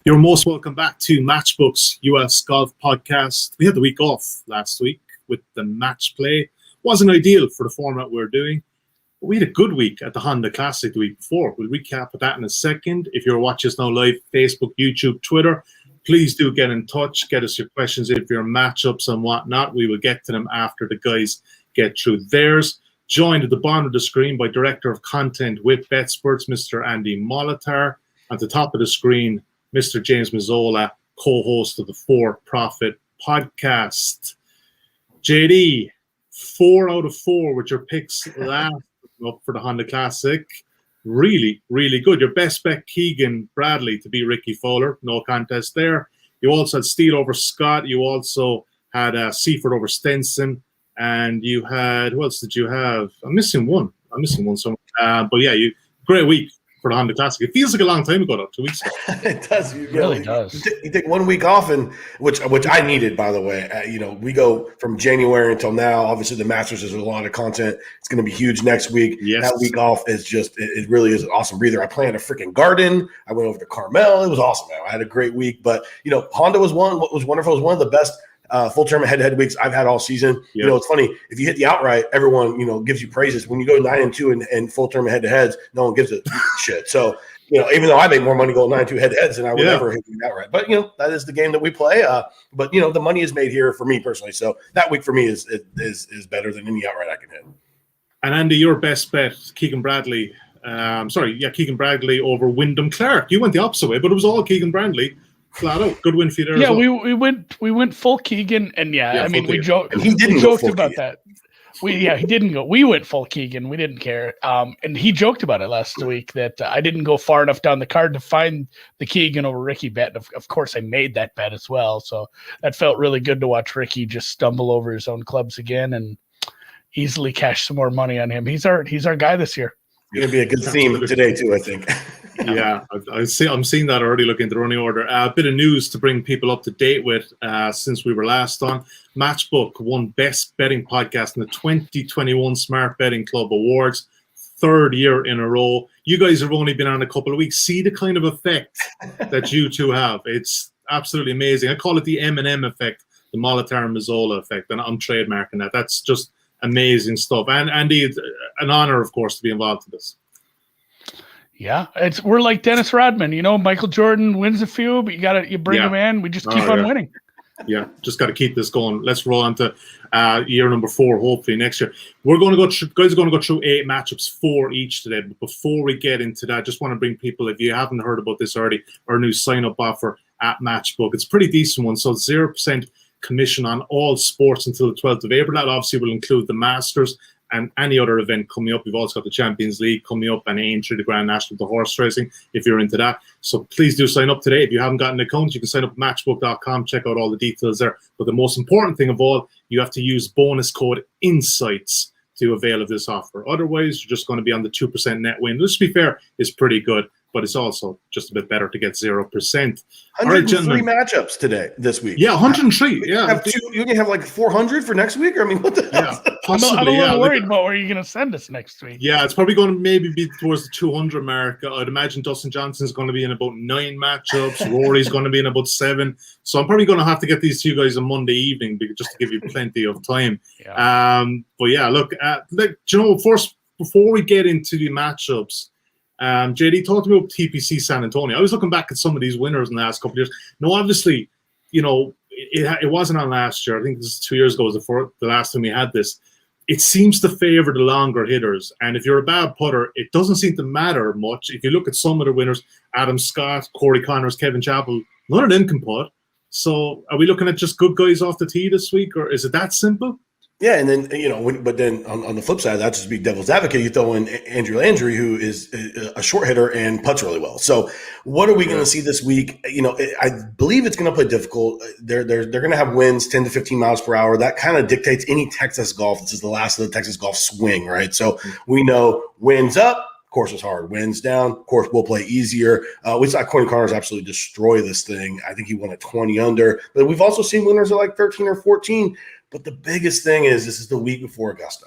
You're most welcome back to Matchbook's US Golf Podcast. We had the week off last week with the match play. Wasn't ideal for the format we're doing, but we had a good week at the Honda Classic the week before. We'll recap of that in a second. If you're watching us now live, Facebook, YouTube, Twitter, please do get in touch. Get us your questions if your matchups and whatnot. We will get to them after the guys get through theirs. Joined at the bottom of the screen by Director of Content with BetSperts, Mr. Andy Molitor. At the top of the screen, Mr. James Mazzola, co-host of the For Profit podcast. JD, 4 out of 4 with your picks last up for the Honda Classic. Really, really good. Your best bet, Keegan Bradley to beat Rickie Fowler. No contest there. You also had Steele over Scott. You also had Seaford over Stenson. And you had, who else did you have? I'm missing one somewhere. But yeah, great week for the Honda Classic. It feels like a long time ago, though, 2 weeks ago. It does. It really does. You take 1 week off, and which I needed, by the way. We go from January until now. Obviously, the Masters is a lot of content. It's going to be huge next week. Yes. That week off is just, it really is an awesome breather. I planted a freaking garden. I went over to Carmel. It was awesome, man. I had a great week. But, Honda was one. What was wonderful, was one of the best full tournament head-to-head weeks I've had all season. Yeah. It's funny, if you hit the outright, everyone gives you praises. When you go 9-2 and full tournament head-to-heads, no one gives a shit. So even though I make more money going 9-2 head-to-heads than I would ever hit the outright, but that is the game that we play. But the money is made here for me personally. So that week for me is better than any outright I can hit. And Andy, your best bet, Keegan Bradley. Keegan Bradley over Wyndham Clark. You went the opposite way, but it was all Keegan Bradley. Flat out, good win for you there. Yeah, well. we went full Keegan, and we joked. He didn't we joked about Keegan. that. He didn't go. We went full Keegan. We didn't care. And he joked about it last week that I didn't go far enough down the card to find the Keegan over Rickie bet. Of course, I made that bet as well. So that felt really good to watch Rickie just stumble over his own clubs again and easily cash some more money on him. He's our guy this year. Going to be a good theme today too, I think. Yeah, I'm seeing that already. Looking at the running order. A bit of news to bring people up to date with since we were last on. Matchbook won Best Betting Podcast in the 2021 Smart Betting Club Awards, 3rd year in a row. You guys have only been on a couple of weeks. See the kind of effect that you two have. It's absolutely amazing. I call it the M&M effect, the Molitor and Mazzola effect, and I'm trademarking that. That's just amazing stuff. And Andy, it's an honor, of course, to be involved in this. Yeah, we're like Dennis Rodman. Michael Jordan wins a few, but you bring him in. We just keep on winning. Yeah, just got to keep this going. Let's roll on to year number 4, hopefully next year. We're going to go through, guys are going to go through 8 matchups, 4 each today. But before we get into that, just want to bring people, if you haven't heard about this already, our new sign-up offer at Matchbook. It's a pretty decent one. So 0% commission on all sports until the 12th of April. That obviously will include the Masters and any other event coming up. We've also got the Champions League coming up and aim through the Grand National, the horse racing, if you're into that. So please do sign up today. If you haven't got an account, you can sign up at matchbook.com, check out all the details there. But the most important thing of all, you have to use bonus code INSIGHTS to avail of this offer. Otherwise, you're just going to be on the 2% net win. Let's be fair, it's pretty good, but it's also just a bit better to get 0%. 103 matchups this week. Yeah, 103. Yeah, you can have like 400 for next week. What the hell? Possibly, I'm a little worried about where you're going to send us next week. Yeah, it's probably going to maybe be towards the 200 mark. I'd imagine Dustin Johnson's going to be in about 9 matchups. Rory's going to be in about 7. So I'm probably going to have to get these 2 guys on Monday evening just to give you plenty of time. Yeah. But yeah, look, first before we get into the matchups, JD, talk to me about TPC San Antonio. I was looking back at some of these winners in the last couple of years. Now, obviously, it wasn't on last year. I think this is 2 years ago was the last time we had this. It seems to favor the longer hitters. And if you're a bad putter, it doesn't seem to matter much. If you look at some of the winners, Adam Scott, Corey Connors, Kevin Chappell, none of them can putt. So are we looking at just good guys off the tee this week, or is it that simple? Yeah, and then, but then on the flip side, that's just be devil's advocate. You throw in Andrew Landry, who is a short hitter and putts really well. So what are we going to see this week? I believe it's going to play difficult. They're going to have winds 10 to 15 miles per hour. That kind of dictates any Texas golf. This is the last of the Texas golf swing, right? So we know winds up, course is hard. Winds down, course will play easier. We saw Corey Connors absolutely destroy this thing. I think he won at 20 under. But we've also seen winners at like 13 or 14. But the biggest thing is this is the week before Augusta.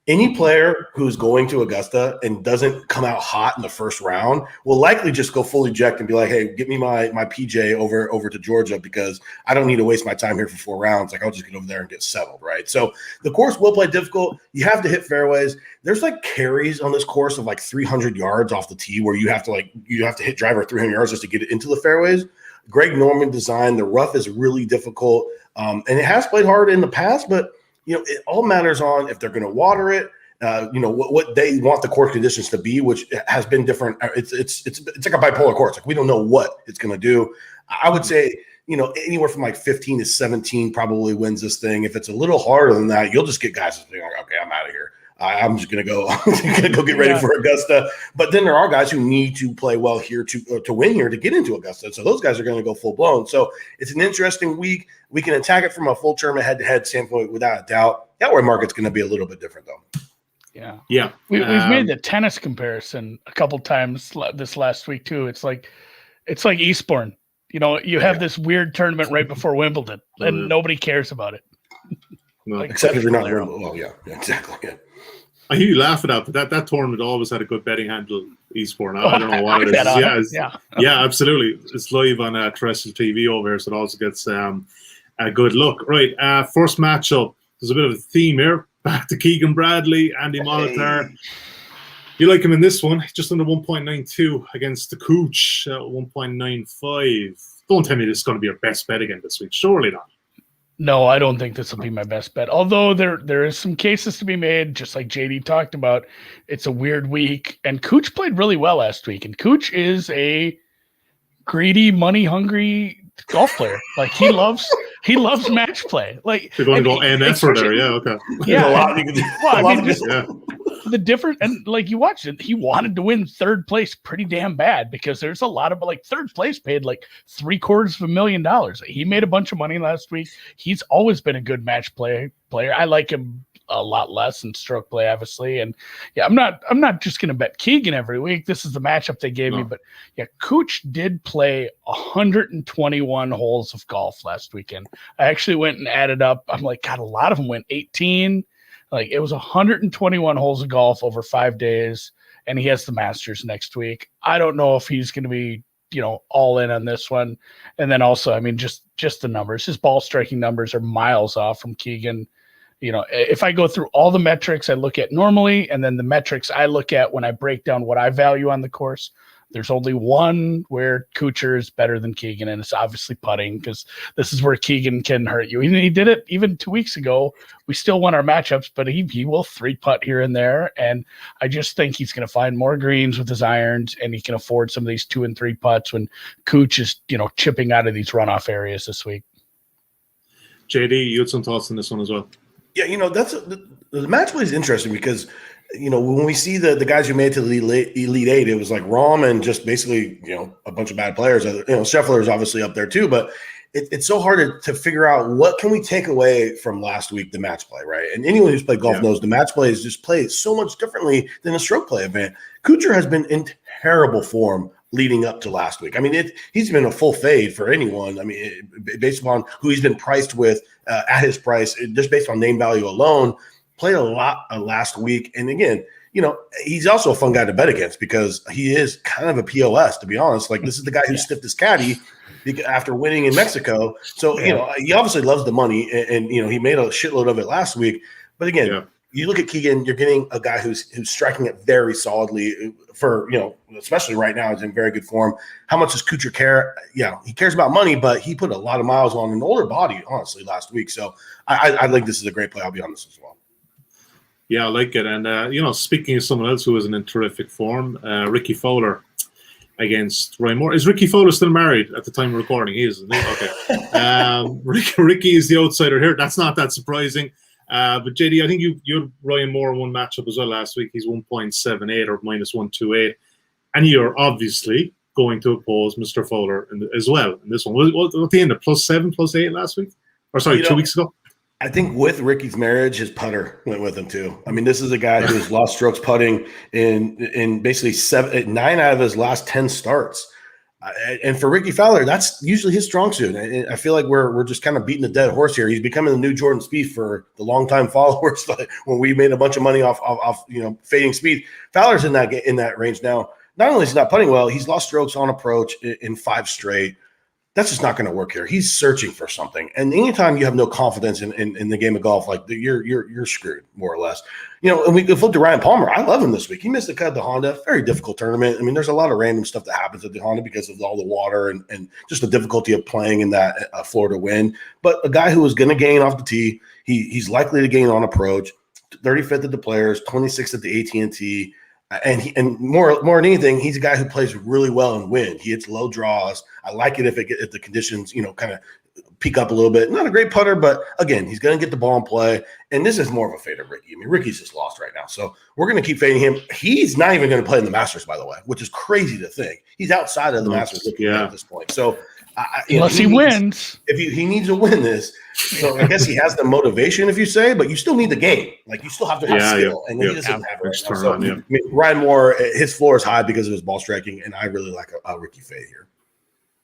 Any player who's going to Augusta and doesn't come out hot in the first round will likely just go full eject and be like, hey, get me my PJ over to Georgia because I don't need to waste my time here for 4 rounds. Like, I'll just get over there and get settled, right? So the course will play difficult. You have to hit fairways. There's like carries on this course of like 300 yards off the tee where you have to hit driver 300 yards just to get it into the fairways. Greg Norman design. The rough is really difficult. And it has played hard in the past, but it all matters on if they're going to water it, what they want the course conditions to be, which has been different. It's like a bipolar course. Like, we don't know what it's going to do. I would say, anywhere from like 15 to 17 probably wins this thing. If it's a little harder than that, you'll just get guys that think, okay, I'm out of here. I'm just going to go get ready for Augusta. But then there are guys who need to play well here to win here to get into Augusta. So those guys are going to go full blown. So it's an interesting week. We can attack it from a full tournament head-to-head standpoint without a doubt. That way market's going to be a little bit different, though. Yeah. We've made the tennis comparison a couple times this last week too. It's like Eastbourne. You have this weird tournament right before Wimbledon, and nobody cares about it. No, except if you're not Wimbledon. Well, yeah, exactly. Yeah. I hear you laughing at, but that tournament always had a good betting handle, Eastbourne. I don't know what it is. Yeah, absolutely. It's live on terrestrial TV over here, so it also gets a good look. Right, first matchup. There's a bit of a theme here. Back to Keegan Bradley, Andy Molitor. You like him in this one, just under 1.92 against the Cooch at 1.95. Don't tell me this is going to be your best bet again this week. Surely not. No, I don't think this will be my best bet. Although there is some cases to be made, just like JD talked about. It's a weird week, and Cooch played really well last week. And Cooch is a greedy, money-hungry golf player. Like, he loves match play. Like, you're going to go NF for there, yeah, okay. Yeah, the different, and like, you watched it, he wanted to win third place pretty damn bad because there's a lot of, like, third place paid like $750,000. He made a bunch of money last week. He's always been a good match player. I like him a lot less in stroke play, obviously. And yeah, I'm not just going to bet Keegan every week. This is the matchup they gave me, but yeah, Cooch did play 121 holes of golf last weekend. I actually went and added up. I'm like, God, a lot of them went 18. Like, it was 121 holes of golf over 5 days, and he has the Masters next week. I don't know if he's going to be, all in on this one. And then also, I mean, just the numbers. His ball striking numbers are miles off from Keegan. If I go through all the metrics I look at normally, and then the metrics I look at when I break down what I value on the course, there's only one where Kuchar is better than Keegan, and it's obviously putting, because this is where Keegan can hurt you. He did it even 2 weeks ago. We still won our matchups, but he will 3-putt here and there, and I just think he's going to find more greens with his irons, and he can afford some of these 2 and 3 putts when Cooch is chipping out of these runoff areas this week. JD, you had some thoughts on this one as well. Yeah, that's the match play is interesting because when we see the guys who made it to the Elite Eight, it was like Rahm and just basically a bunch of bad players. Scheffler is obviously up there too, but it's so hard to figure out what can we take away from last week, the match play, right? And anyone who's played golf knows the match play is just played so much differently than a stroke play event. Kuchar has been in terrible form leading up to last week. I mean, he's been a full fade for anyone. I mean, based upon who he's been priced with at his price, just based on name value alone, played a lot last week. And again, he's also a fun guy to bet against because he is kind of a POS, to be honest. Like, this is the guy who stiffed his caddy after winning in Mexico. So, he obviously loves the money, and he made a shitload of it last week. But again, you look at Keegan, you're getting a guy who's striking it very solidly for, especially right now, he's in very good form. How much does Kuchar care? Yeah, he cares about money, but he put a lot of miles on an older body, honestly, last week. So I think this is a great play. I'll be on this as well. Yeah, I like it. And, speaking of someone else who is in terrific form, Rickie Fowler against Roy Moore. Is Rickie Fowler still married at the time of recording? He is, isn't he? Okay. Rickie is the outsider here. That's not that surprising. But JD, I think you had Ryan Moore in one matchup as well last week. He's 1.78 or minus 128. And you're obviously going to oppose Mr. Fowler as well in this one. What the end of +7, +8 last week? Or sorry, 2 weeks ago? I think with Rickie's marriage, his putter went with him too. I mean, this is a guy who's lost strokes putting in basically 9 out of his last 10 starts. And for Rickie Fowler, that's usually his strong suit. And I feel like we're just kind of beating a dead horse here. He's becoming the new Jordan Spieth for the longtime followers. Like when we made a bunch of money off fading Spieth, Fowler's in that range now. Not only is he not putting well, he's lost strokes on approach in 5 straight. That's just not going to work here. He's searching for something. And anytime you have no confidence in the game of golf, like you're screwed, more or less. And we flip to Ryan Palmer. I love him this week. He missed the cut at the Honda. Very difficult tournament. I mean, there's a lot of random stuff that happens at the Honda because of all the water and just the difficulty of playing in that Florida wind. But a guy who was going to gain off the tee, he's likely to gain on approach, 35th at the Players, 26th at the AT&T. And more than anything, he's a guy who plays really well in wind. He hits low draws. I like it if the conditions, kind of peak up a little bit. Not a great putter, but again, he's going to get the ball in play. And this is more of a fade of Rickie. I mean, Rickie's just lost right now. So we're going to keep fading him. He's not even going to play in the Masters, by the way, which is crazy to think. He's outside of the Masters at this point. So unless he wins. If he needs to win this. So I guess he has the motivation, if you say, but you still need the game. Like you still have to have skill, and he doesn't have it right now. So, I mean, Ryan Moore, his floor is high because of his ball striking, and I really like a Rickie fade here.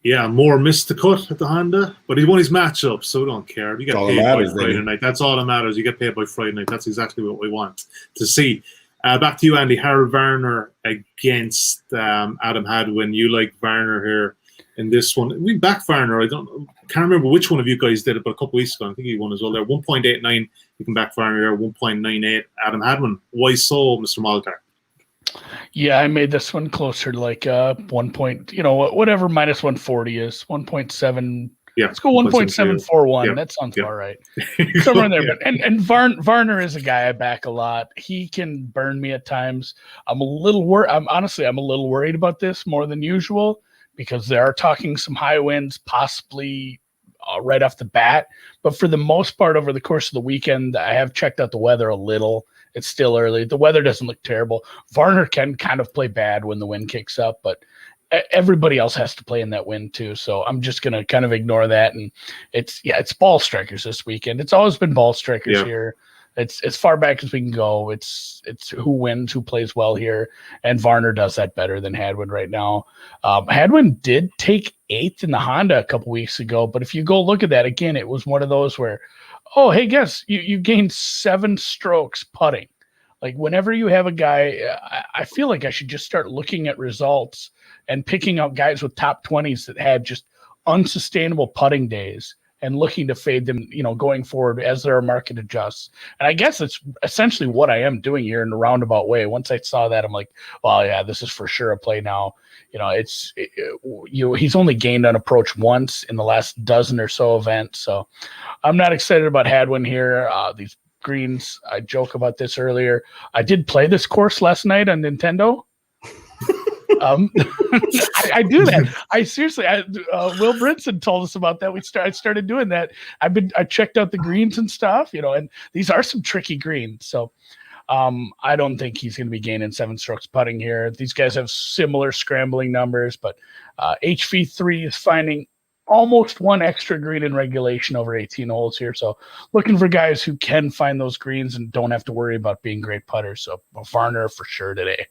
Yeah, Moore missed the cut at the Honda, but he won his matchup, so we don't care. You get paid by Friday night. That's all that matters. You get paid by Friday night. That's exactly what we want to see. Back to you, Andy. Harold Varner against Adam Hadwin. You like Varner here in this one. We back Varner. Can't remember which one of you guys did it, but a couple weeks ago, I think he won as well there. 1.89, you can back Varner there. 1.98, Adam Hadwin. Why so, Mr. Molitor? Yeah, I made this one closer to like 1 point, whatever minus 140 is, 1.7. Yeah, let's go 1.741. Yeah. That sounds about right. Somewhere in there. Yeah. And Varner is a guy I back a lot. He can burn me at times. I'm a little worried. I'm a little worried about this more than usual because they are talking some high winds, possibly right off the bat. But for the most part, over the course of the weekend, I have checked out the weather a little. It's still early. The weather doesn't look terrible. Varner can kind of play bad when the wind kicks up, but everybody else has to play in that wind too. So I'm just going to kind of ignore that. And it's ball strikers this weekend. It's always been ball strikers here. It's as far back as we can go. It's who wins, who plays well here. And Varner does that better than Hadwin right now. Hadwin did take 8th in the Honda a couple weeks ago, but if you go look at that again, it was one of those where, oh, hey, guess you gained 7 strokes putting. Like whenever you have a guy, I feel like I should just start looking at results and picking out guys with top 20s that had just unsustainable putting days and looking to fade them, going forward as their market adjusts. And I guess it's essentially what I am doing here in a roundabout way. Once I saw that, I'm like, well, yeah, this is for sure a play now. He's only gained on approach once in the last dozen or so events. So I'm not excited about Hadwin here. These greens, I joke about this earlier. I did play this course last night on Nintendo. I do that. I seriously, Will Brinson told us about that. I started doing that. I checked out the greens and stuff, and these are some tricky greens. So I don't think he's going to be gaining 7 strokes putting here. These guys have similar scrambling numbers, but HV3 is finding almost 1 extra green in regulation over 18 holes here. So looking for guys who can find those greens and don't have to worry about being great putters. So Varner for sure today.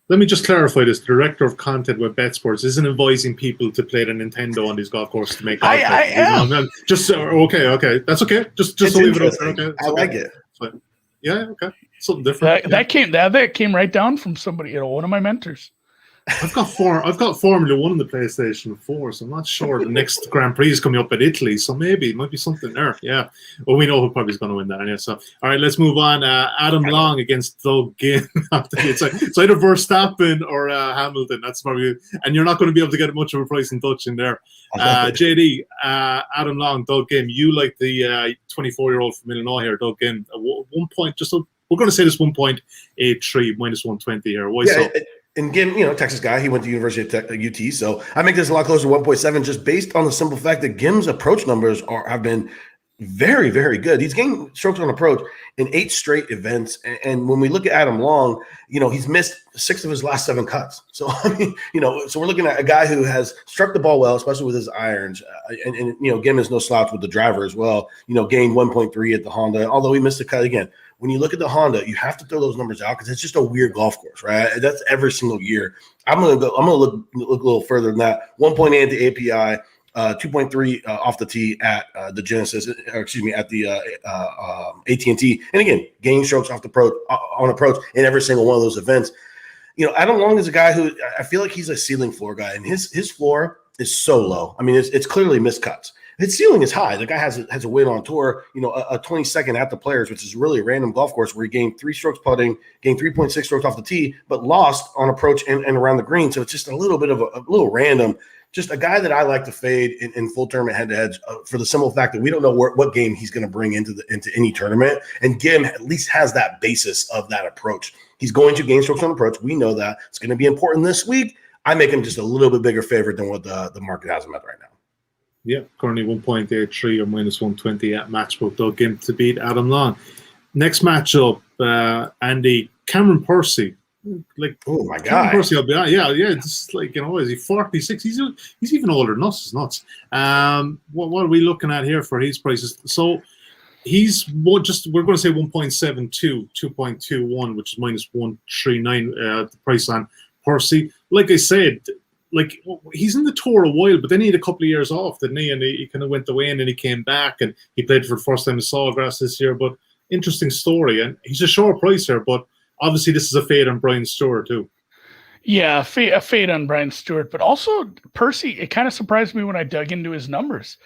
Let me just clarify this. The director of content with BetSports isn't advising people to play the Nintendo on these golf courses to make golf. I am. Just okay. That's okay. Just leave it open. Okay. I like it. So, yeah, okay. Something different. That came right down from somebody, one of my mentors. I've got Formula 1 on the PlayStation 4, so I'm not sure the next Grand Prix is coming up at Italy, so maybe it might be something there. Yeah. Well, we know who probably is going to win that anyway. So, all right, let's move on. Adam Long against Doug Ghim. It's either Verstappen or Hamilton. That's probably, and you're not going to be able to get much of a price in Dutch in there. JD, Adam Long, Doug Ghim. You like the 24-year-old from Illinois here, Doug Ghim. 1 point, we're going to say this 1.83 minus 120 here. Why so? And Ghim, Texas guy, he went to University of UT, so I make this a lot closer to 1.7 just based on the simple fact that Ghim's approach numbers have been very, very good. He's gained strokes on approach in 8 straight events. And when we look at Adam Long, he's missed 6 of his last 7 cuts. So, I mean, so we're looking at a guy who has struck the ball well, especially with his irons. And Ghim is no slouch with the driver as well. Gained 1.3 at the Honda, although he missed a cut again. When you look at the Honda, you have to throw those numbers out because it's just a weird golf course, right? That's every single year. I'm gonna look a little further than that. 1.8 at the API. 2.3 off the tee at the Genesis, at the AT&T. And again, gain strokes off the on approach in every single one of those events. Adam Long is a guy who I feel like he's a ceiling floor guy, and his floor is so low. I mean, it's clearly miscuts. His ceiling is high. The guy has a win on tour, a 22nd at the Players, which is really a random golf course where he gained 3 strokes putting, gained 3.6 strokes off the tee, but lost on approach and around the green. So it's just a little bit of a little random. Just a guy that I like to fade in full tournament head-to-heads for the simple fact that we don't know what game he's going to bring into any tournament. And Ghim at least has that basis of that approach. He's going to gain strokes on approach. We know that. It's going to be important this week. I make him just a little bit bigger favorite than what the market has him at right now. Yeah, currently 1.83 or minus 120 at Matchbook. They'll Ghim to beat Adam Long. Next matchup, Andy, Cameron Percy. Oh my God! Percy, yeah. It's like is he 46? He's even older than us. It's nuts. What are we looking at here for his prices? So he's we're going to say 1.72, 2.21, which is minus 139. The price on Percy. Like I said, he's in the tour a while, but then he had a couple of years off, didn't he? And he kind of went away, and then he came back, and he played for the first time in Sawgrass this year. But interesting story, and he's a short price here, but. Obviously, this is a fade on Brian Stuard, too. Yeah, a fade on Brian Stuard. But also, Percy, it kind of surprised me when I dug into his numbers.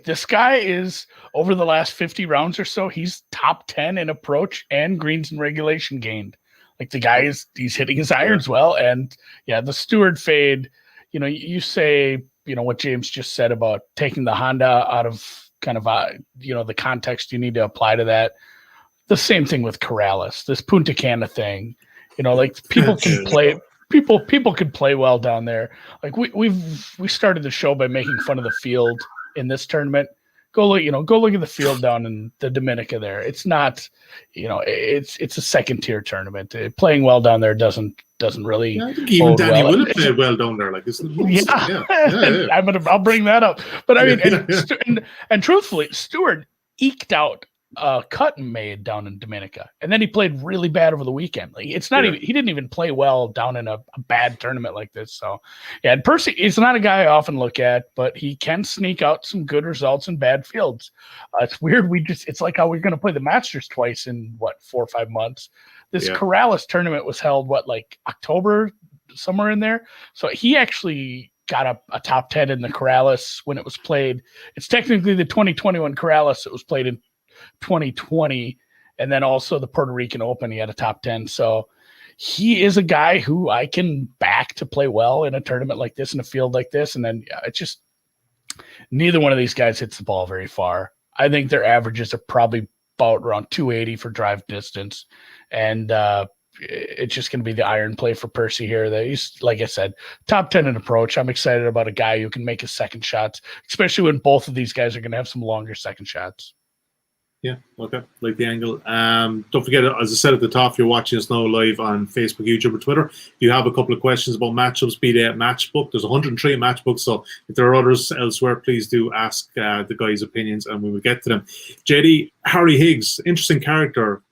This guy is, over the last 50 rounds or so, he's top 10 in approach and greens and regulation gained. The guy he's hitting his irons well. And, yeah, the Stuard fade, you say, what James just said about taking the Honda out of kind of, the context you need to apply to that. The same thing with Corrales, this Punta Cana thing, people can play, people could play well down there. We started the show by making fun of the field in this tournament. Go look at the field down in the Dominica there. It's not, it's a second tier tournament. Playing well down there doesn't really. Yeah, I think even Danny Willett played well down there. I'll bring that up. But I mean, and truthfully, Stuard eked out cut and made down in Dominica, and then he played really bad over the weekend. It's not even he didn't even play well down in a bad tournament like this. So yeah, and Percy is not a guy I often look at, but he can sneak out some good results in bad fields. It's weird. It's like how we're going to play the Masters twice in 4 or 5 months. This Corrales tournament was held October, somewhere in there. So he actually got a top 10 in the Corrales when it was played. It's technically the 2021 Corrales. It was played in 2020, and then also the Puerto Rican Open, he had a top 10. So he is a guy who I can back to play well in a tournament like this, in a field like this. And then it's just neither one of these guys hits the ball very far. I think their averages are probably about around 280 for drive distance, and it's just going to be the iron play for Percy here. He's, like I said, top 10 in approach. I'm excited about a guy who can make his second shots, especially when both of these guys are going to have some longer second shots. Yeah, okay. Like the angle. Don't forget, as I said at the top, you're watching us now live on Facebook, YouTube, or Twitter. If you have a couple of questions about matchups, be they at Matchbook. There's 103 Matchbooks, so if there are others elsewhere, please do ask the guys' opinions, and we will get to them. JD, Harry Higgs, interesting character.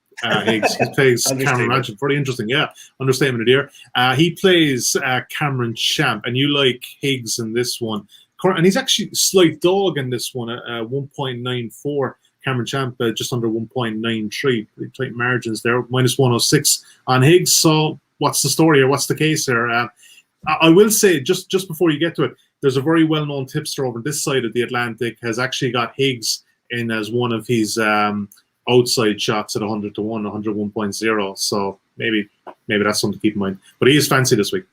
Higgs, he plays Cameron Magic. Very interesting, yeah. Understatement of the year. He plays Cameron Champ, and you like Higgs in this one. And he's actually slight dog in this one at 1.94. Cameron Champ just under 1.93. Pretty tight margins there, minus 106 on Higgs. So what's the story here? What's the case here? I will say, just before you get to it, there's a very well-known tipster over this side of the Atlantic has actually got Higgs in as one of his outside shots at 100 to 1, 101.0. So maybe that's something to keep in mind. But he is fancy this week.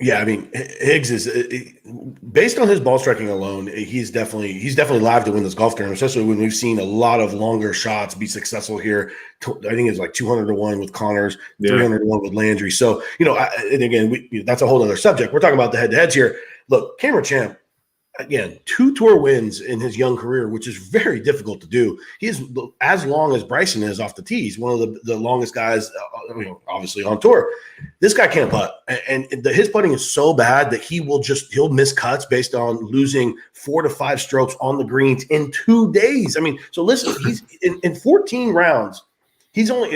Yeah, I mean, Higgs is based on his ball striking alone. He's definitely live to win this golf tournament, especially when we've seen a lot of longer shots be successful here. I think it's like 200 to 1 with Connors, 300 to 1 with Landry. So and again, that's a whole other subject. We're talking about the head-to-heads here. Look, Cameron Champ, again, 2 tour wins in his young career, which is very difficult to do. He is as long as Bryson is off the tee. He's one of the longest guys, obviously on tour. This guy can't putt, and his putting is so bad that he'll miss cuts based on losing 4 to 5 strokes on the greens in 2 days. I mean, so listen, he's in 14 rounds. He's only,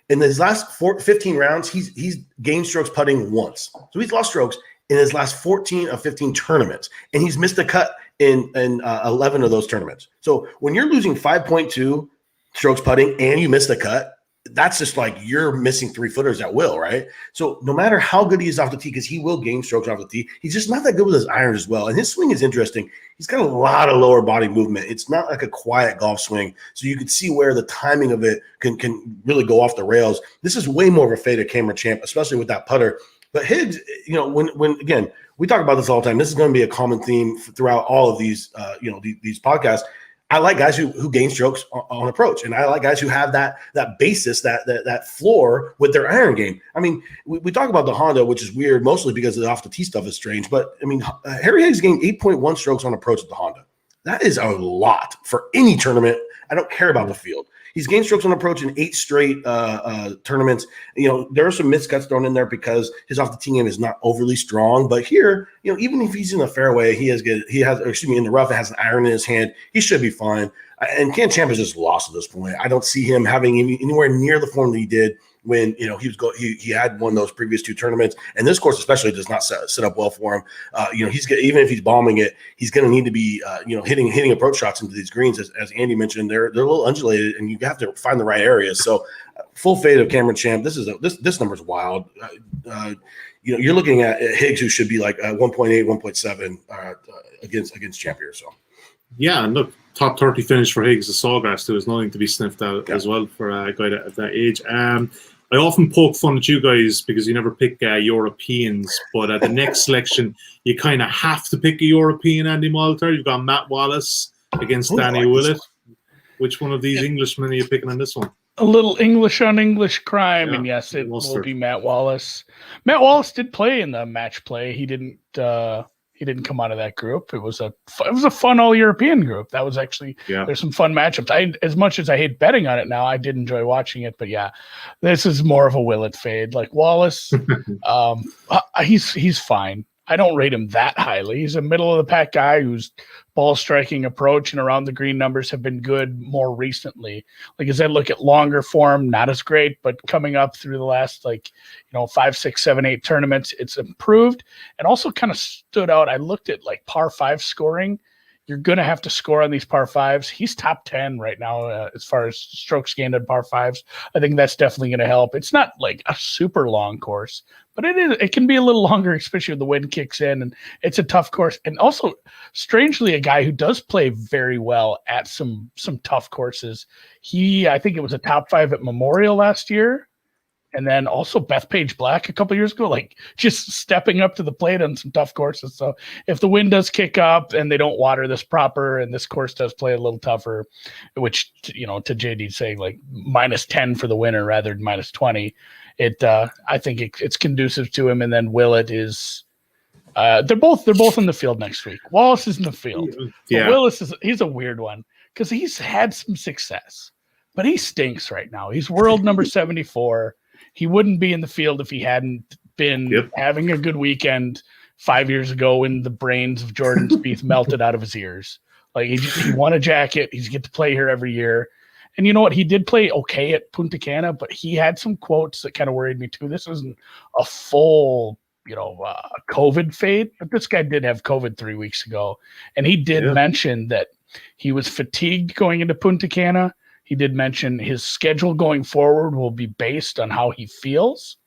in his last 15 rounds, he's gained strokes putting once. So he's lost strokes in his last 14 of 15 tournaments, and he's missed a cut in 11 of those tournaments. So when you're losing 5.2 strokes putting and you missed a cut, that's just like you're missing 3-footers at will, right? So no matter how good he is off the tee, because he will gain strokes off the tee, he's just not that good with his irons as well. And his swing is interesting. He's got a lot of lower body movement. It's not like a quiet golf swing. So you can see where the timing of it can really go off the rails. This is way more of a fade of Cameron Champ, especially with that putter. But Higgs, when again, we talk about this all the time. This is going to be a common theme throughout all of these, these podcasts. I like guys who gain strokes on approach, and I like guys who have that basis, that floor with their iron game. I mean, we talk about the Honda, which is weird, mostly because the off the tee stuff is strange. But I mean, Harry Higgs gained 8.1 strokes on approach at the Honda. That is a lot for any tournament. I don't care about the field. He's gained strokes on approach in 8 straight tournaments. There are some missed cuts thrown in there because his off the tee game is not overly strong. But here, even if he's in the fairway, in the rough, it has an iron in his hand. He should be fine. And Cam Champ is just lost at this point. I don't see him having anywhere near the form that he did when he had won those previous 2 tournaments, and this course especially does not set up well for him. Even if he's bombing it, he's going to need to be hitting approach shots into these greens. As Andy mentioned, they're a little undulated, and you have to find the right areas. So full fade of Cameron Champ. This number's wild. You're looking at Higgs, who should be like 1.8, 1.7 against Champ here. So yeah, and look, top 30 finish for Higgs, the Sawgrass, there was nothing to be sniffed at as well for a guy at that age. I often poke fun at you guys because you never pick Europeans, but at the next selection, you kind of have to pick a European, Andy Molitor. You've got Matt Wallace against Danny Willett. Which one of these Englishmen are you picking on this one? A little English on English crime, and yes, it will be Matt Wallace. Matt Wallace did play in the match play. He didn't come out of that group. It was a fun all-European group. That was actually there's some fun matchups. As much as I hate betting on it now, I did enjoy watching it. But yeah, this is more of a Willett fade. Like Wallace, he's fine. I don't rate him that highly. He's a middle of the pack guy whose ball striking approach and around the green numbers have been good more recently. Like as I look at longer form, not as great, but coming up through the last 5, 6, 7, 8 tournaments, it's improved and also kind of stood out. I looked at like par 5 scoring. You're going to have to score on these par 5s. He's top 10 right now as far as strokes gained on par 5s. I think that's definitely going to help. It's not like a super long course, but it can be a little longer, especially when the wind kicks in, and it's a tough course. And also, strangely, a guy who does play very well at some tough courses. I think it was a top 5 at Memorial last year. And then also Bethpage Black a couple years ago, like just stepping up to the plate on some tough courses. So if the wind does kick up and they don't water this proper and this course does play a little tougher, which, to JD saying like -10 for the winner rather than -20, I think it's conducive to him. And then Willett is they're both in the field next week. Wallace is in the field. Yeah. Willis he's a weird one because he's had some success, but he stinks right now. He's world number 74. He wouldn't be in the field if he hadn't been having a good weekend 5 years ago when the brains of Jordan Spieth melted out of his ears. Like he won a jacket. He's get to play here every year. And you know what? He did play okay at Punta Cana, but he had some quotes that kind of worried me too. This isn't a full, COVID fade, but this guy did have COVID 3 weeks ago. And he did mention that he was fatigued going into Punta Cana. He did mention his schedule going forward will be based on how he feels,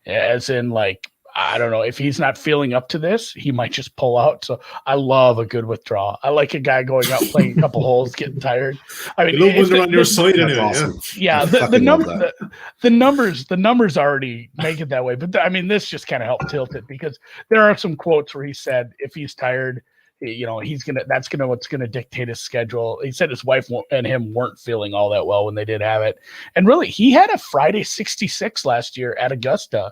as in, like, I don't know, if he's not feeling up to this, he might just pull out. So I love a good withdrawal. I like a guy going out playing a couple holes, getting tired. I mean, they're on your side anyway. Awesome. Yeah, the numbers already make it that way. But this just kind of helped tilt it because there are some quotes where he said if he's tired, that's what's gonna dictate his schedule. He said his wife and him weren't feeling all that well when they did have it, and really he had a Friday 66 last year at Augusta.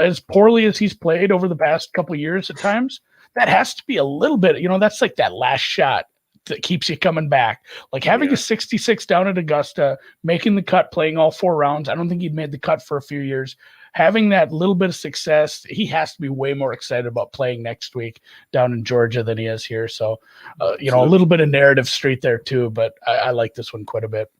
As poorly as he's played over the past couple of years at times, that has to be a little bit, that's like that last shot that keeps you coming back. Like having a 66 down at Augusta, making the cut, playing all 4 rounds. I don't think he'd made the cut for a few years. Having that little bit of success, he has to be way more excited about playing next week down in Georgia than he is here. So, a little bit of narrative street there too, but I like this one quite a bit.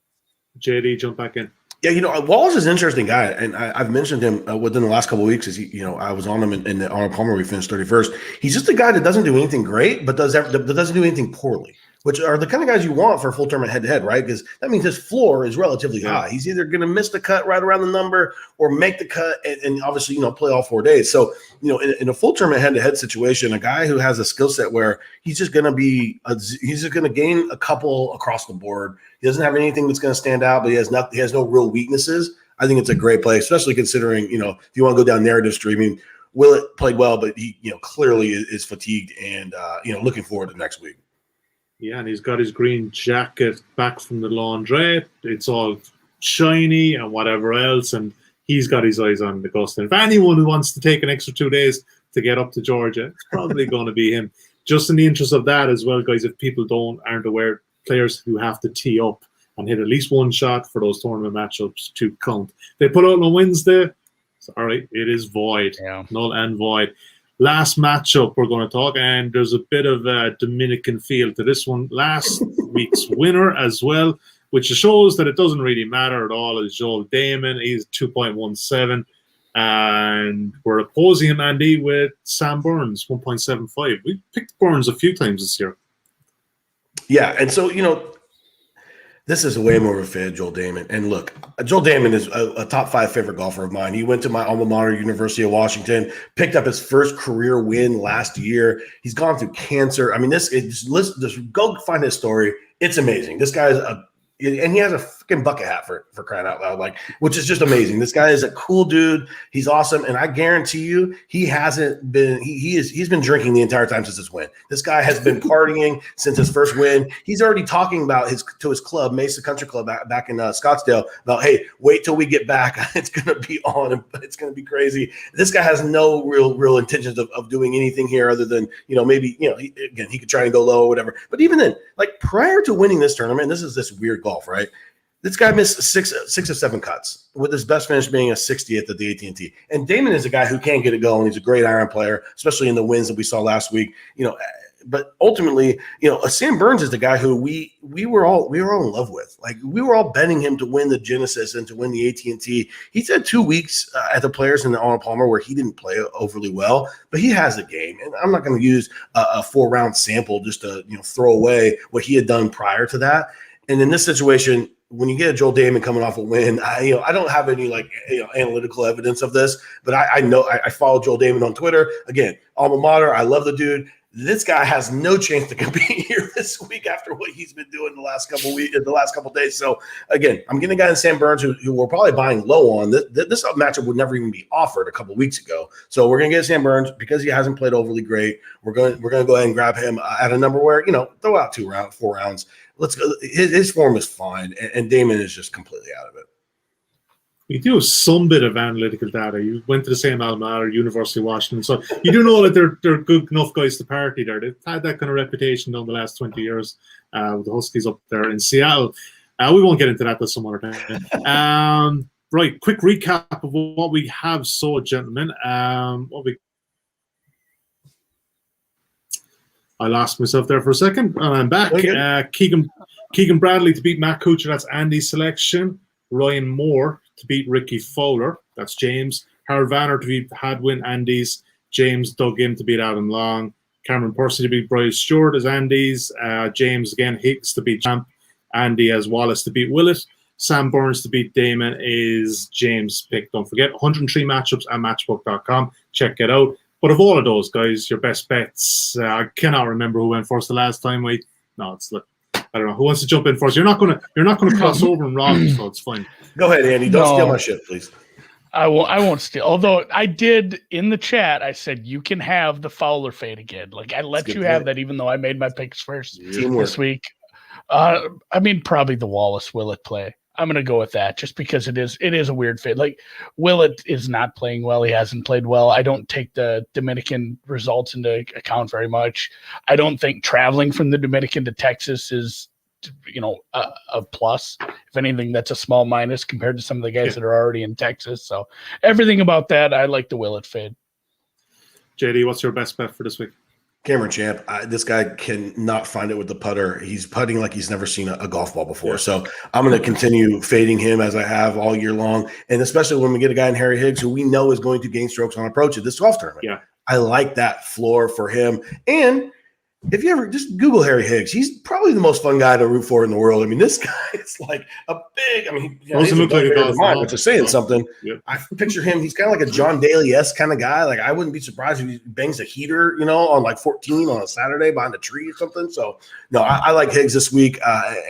JD, jump back in. Yeah, Wallace is an interesting guy, and I've mentioned him within the last couple of weeks. I was on him in the Arnold Palmer. We finished 31st. He's just a guy that doesn't do anything great, but doesn't do anything poorly, which are the kind of guys you want for a full tournament head-to-head, right? Because that means his floor is relatively high. He's either going to miss the cut right around the number or make the cut and obviously, play all 4 days. So, in a full tournament head-to-head situation, a guy who has a skill set where he's just going to gain a couple across the board. He doesn't have anything that's going to stand out, but he has no real weaknesses. I think it's a great play, especially considering, if you want to go down narrative streaming, Willett played well, but he, clearly is fatigued and, looking forward to next week. Yeah, and he's got his green jacket back from the laundrette. It's all shiny and whatever else, and he's got his eyes on Augusta. If anyone who wants to take an extra 2 days to get up to Georgia, it's probably going to be him. Just in the interest of that as well, guys, if people aren't aware, players who have to tee up and hit at least one shot for those tournament matchups to count. They put out on a Wednesday. All right, it is void, null and void. Last matchup we're going to talk, and there's a bit of a Dominican feel to this one. Last week's winner as well, which shows that it doesn't really matter at all, is Joel Dahmen. He's 2.17, and we're opposing him, Andy, with Sam Burns, 1.75. We picked Burns a few times this year. Yeah, and so, this is way more of a fit, Joel Dahmen. And look, Joel Dahmen is a top 5 favorite golfer of mine. He went to my alma mater, University of Washington, picked up his first career win last year. He's gone through cancer. I mean, just go find his story. It's amazing. This guy is and he has a freaking bucket hat for crying out loud, which is just amazing. This guy is a cool dude. He's awesome, and I guarantee you, he hasn't been. He's been drinking the entire time since his win. This guy has been partying since his first win. He's already talking about his club, Mesa Country Club, back in Scottsdale, about, hey, wait till we get back. It's gonna be on, and it's gonna be crazy. This guy has no real intentions of doing anything here other than maybe he could try and go low or whatever. But even then, prior to winning this tournament, this is this weird golf, right? This guy missed six or seven cuts, with his best finish being a 60th at the AT&T. And Dahmen is a guy who can get it going. He's a great iron player, especially in the wins that we saw last week. But ultimately, Sam Burns is the guy who we were all in love with. We were all betting him to win the Genesis and to win the AT&T. He's had 2 weeks at the Players in the Arnold Palmer where he didn't play overly well, but he has a game. And I'm not going to use a 4-round sample just to throw away what he had done prior to that. And in this situation, when you get a Joel Dahmen coming off a win, I don't have any analytical evidence of this, but I know I follow Joel Dahmen on Twitter. Again, alma mater. I love the dude. This guy has no chance to compete here this week after what he's been doing the last couple days. So again, I'm getting a guy in Sam Burns who we're probably buying low on. This matchup would never even be offered a couple weeks ago. So we're gonna get Sam Burns because he hasn't played overly great. We're gonna go ahead and grab him at a number where throw out 4 rounds. Let's go. His form is fine, and Dahmen is just completely out of it. You do have some bit of analytical data. You went to the same alma mater, University of Washington, so you do know that they're good enough guys to party there. They've had that kind of reputation down the last 20 years with the Huskies up there in Seattle. We won't get into that some other time. Right, quick recap of what we have, gentlemen. I lost myself there for a second, and I'm back. Keegan Bradley to beat Matt Kuchar. That's Andy's selection. Ryan Moore to beat Rickie Fowler. That's James. Harold Varner to beat Hadwin. Andy's. James Ghim to beat Adam Long. Cameron Percy to beat Bryce Stuard as Andy's. James again. Higgs to beat Champ. Andy has Wallace to beat Willett. Sam Burns to beat Dahmen is James' pick. Don't forget, 103 matchups at matchbook.com. Check it out. But of all of those guys, your best bets, I cannot remember who went first the last time. I don't know. Who wants to jump in first? You're not gonna cross over and rob, so it's fine. Go ahead, Andy. Don't steal my shit, please. I won't steal. Although I did in the chat, I said you can have the Fowler fade again. I let you have that, even though I made my picks first this week. Probably the Wallace Willett play. I'm gonna go with that just because it is a weird fit. Like Willett is not playing well. He hasn't played well. I don't take the Dominican results into account very much. I don't think traveling from the Dominican to Texas is, a plus. If anything, that's a small minus compared to some of the guys that are already in Texas. So everything about that, I like the Willett fade. JD, what's your best bet for this week? Cameron Champ, this guy cannot find it with the putter. He's putting like he's never seen a golf ball before. So I'm going to continue fading him as I have all year long. And especially when we get a guy in Harry Higgs, who we know is going to gain strokes on approach at this golf tournament. Yeah. I like that floor for him. And if you ever just Google Harry Higgs, he's probably the most fun guy to root for in the world. I mean, this guy is like a big, doesn't look like a golf ball, but just saying something. Yeah. I picture him, he's kind of like a John Daly-esque kind of guy. Like, I wouldn't be surprised if he bangs a heater, on like 14 on a Saturday behind a tree or something. So, no, I like Higgs this week.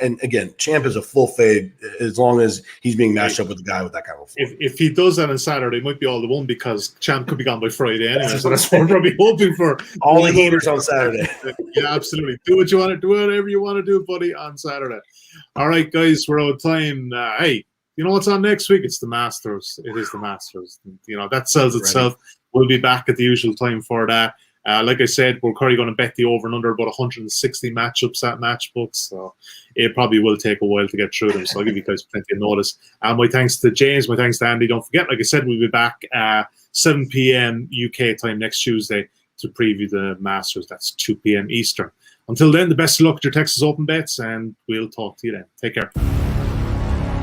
And again, Champ is a full fade as long as he's being matched up with a guy with that kind of floor. If he does that on Saturday, it might be all the one because Champ could be gone by Friday anyway. So that's what we're probably hoping for. All the heaters on Saturday. Yeah, absolutely. Do what you want to do, whatever you want to do, buddy, on Saturday. All right, guys, we're out of time. Hey, you know what's on next week? It's the Masters. It is the Masters. That sells itself. We'll be back at the usual time for that. Like I said, we're currently going to bet the over and under about 160 matchups at Matchbook, so it probably will take a while to get through them. So I'll give you guys plenty of notice. My thanks to James, my thanks to Andy. Don't forget, like I said, we'll be back 7 p.m. UK time next Tuesday to preview the Masters. That's 2 p.m. Eastern. Until then, the best of luck with your Texas Open bets, and we'll talk to you then. Take care.